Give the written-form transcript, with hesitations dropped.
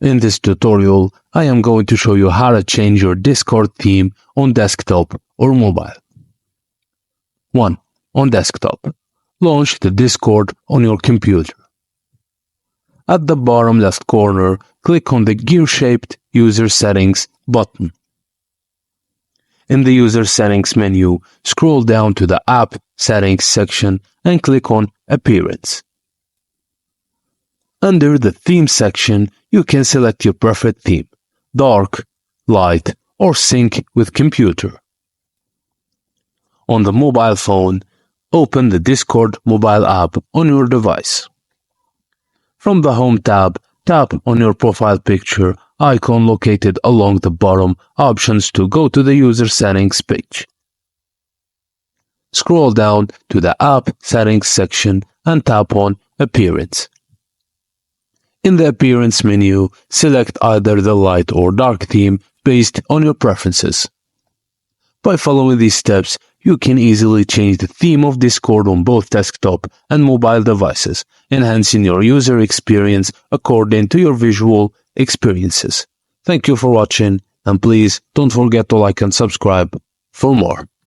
In this tutorial, I am going to show you how to change your Discord theme on desktop or mobile. 1. On desktop. Launch the Discord on your computer. At the bottom left corner, click on the gear-shaped User Settings button. In the User Settings menu, scroll down to the App Settings section and click on Appearance. Under the Theme section, you can select your preferred theme, dark, light, or sync with computer. On the mobile phone, open the Discord mobile app on your device. From the Home tab, tap on your profile picture icon located along the bottom options to go to the User Settings page. Scroll down to the App Settings section and tap on Appearance. In the Appearance menu, select either the light or dark theme based on your preferences. By following these steps, you can easily change the theme of Discord on both desktop and mobile devices, enhancing your user experience according to your visual experiences. Thank you for watching, and please don't forget to like and subscribe for more.